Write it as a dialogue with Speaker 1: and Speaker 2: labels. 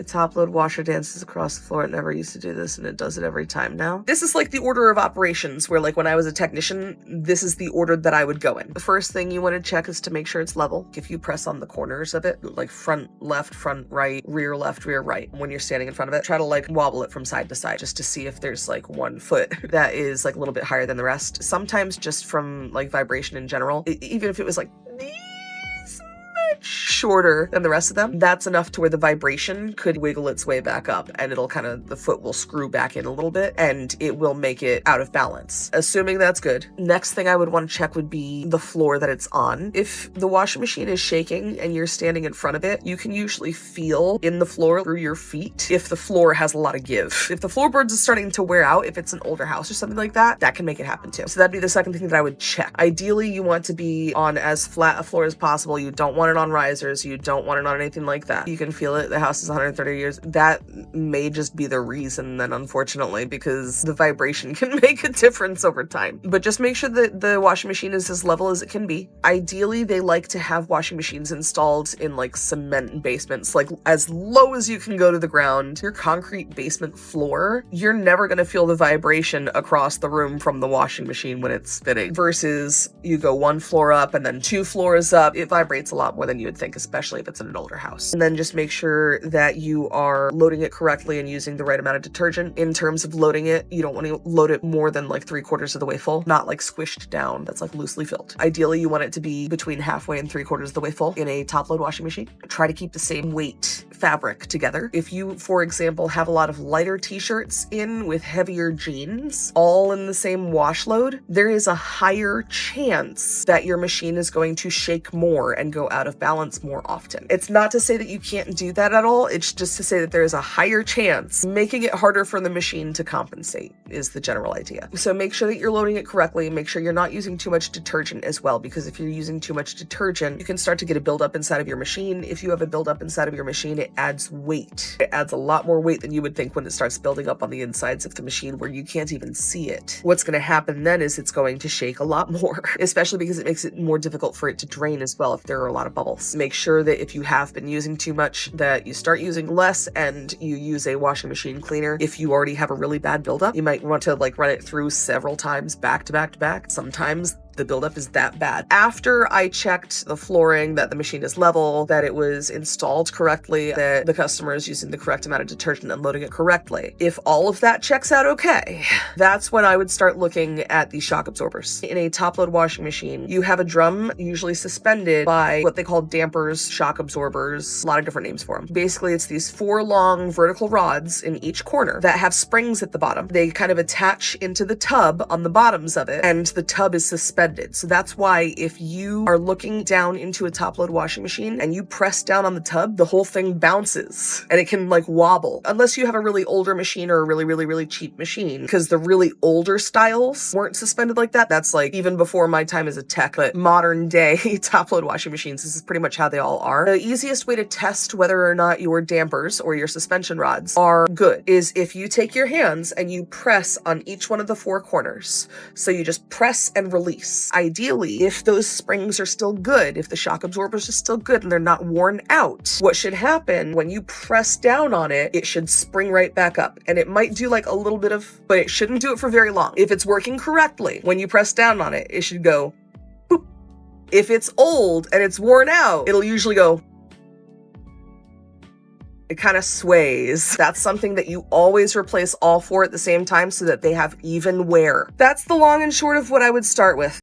Speaker 1: The top load washer dances across the floor. It never used to do this, and it does it every time now. This is like the order of operations where, like, when I was a technician, this is the order that I would go in. The first thing you want to check is to make sure it's level. If you press on the corners of it, like front left, front right, rear left, rear right, when you're standing in front of it, try to like wobble it from side to side just to see if there's like one foot that is like a little bit higher than the rest. Sometimes just from like vibration in general, even if it was like shorter than the rest of them, that's enough to where the vibration could wiggle its way back up, and it'll kind of, the foot will screw back in a little bit and it will make it out of balance. Assuming that's good. Next thing I would want to check would be the floor that it's on. If the washing machine is shaking and you're standing in front of it, you can usually feel in the floor through your feet if the floor has a lot of give. If the floorboards is starting to wear out, if it's an older house or something like that, that can make it happen too. So that'd be the second thing that I would check. Ideally, you want to be on as flat a floor as possible. You don't want it on risers. You don't want it on anything like that. You can feel it. The house is 130 years. That may just be the reason then, unfortunately, because the vibration can make a difference over time. But just make sure that the washing machine is as level as it can be. Ideally, they like to have washing machines installed in like cement basements, like as low as you can go to the ground. Your concrete basement floor, you're never going to feel the vibration across the room from the washing machine when it's spinning, versus you go one floor up and then 2 floors up. It vibrates a lot more than you would think, especially if it's in an older house. And then just make sure that you are loading it correctly and using the right amount of detergent. In terms of loading it, you don't want to load it more than like 3/4 of the way full, not like squished down. That's like loosely filled. Ideally, you want it to be between halfway and 3/4 of the way full in a top load washing machine. Try to keep the same weight fabric together. If you, for example, have a lot of lighter t-shirts in with heavier jeans, all in the same wash load, there is a higher chance that your machine is going to shake more and go out of balance more often. It's not to say that you can't do that at all. It's just to say that there is a higher chance, making it harder for the machine to compensate is the general idea. So make sure that you're loading it correctly. Make sure you're not using too much detergent as well, because if you're using too much detergent, you can start to get a buildup inside of your machine. If you have a buildup inside of your machine, it adds weight. It adds a lot more weight than you would think when it starts building up on the insides of the machine where you can't even see it. What's going to happen then is it's going to shake a lot more, especially because it makes it more difficult for it to drain as well if there are a lot of bubbles. Make sure that if you have been using too much, that you start using less and you use a washing machine cleaner. If you already have a really bad buildup, you might want to like run it through several times back to back to back. Sometimes the buildup is that bad. After I checked the flooring, that the machine is level, that it was installed correctly, that the customer is using the correct amount of detergent and loading it correctly, if all of that checks out okay, that's when I would start looking at the shock absorbers. In a top load washing machine, you have a drum usually suspended by what they call dampers, shock absorbers, a lot of different names for them. Basically, it's these 4 long vertical rods in each corner that have springs at the bottom. They kind of attach into the tub on the bottoms of it, and the tub is suspended. So that's why if you are looking down into a top load washing machine and you press down on the tub, the whole thing bounces and it can like wobble, unless you have a really older machine or a really cheap machine, because the really older styles weren't suspended like that. That's like even before my time as a tech, but modern day top load washing machines, this is pretty much how they all are. The easiest way to test whether or not your dampers or your suspension rods are good is if you take your hands and you press on each one of the 4 corners. So you just press and release. Ideally, if those springs are still good, if the shock absorbers are still good and they're not worn out, what should happen when you press down on it, it should spring right back up. And it might do like a little bit of, but it shouldn't do it for very long. If it's working correctly, when you press down on it, it should go boop. If it's old and it's worn out, it'll usually go. It kind of sways. That's something that you always replace all 4 at the same time so that they have even wear. That's the long and short of what I would start with.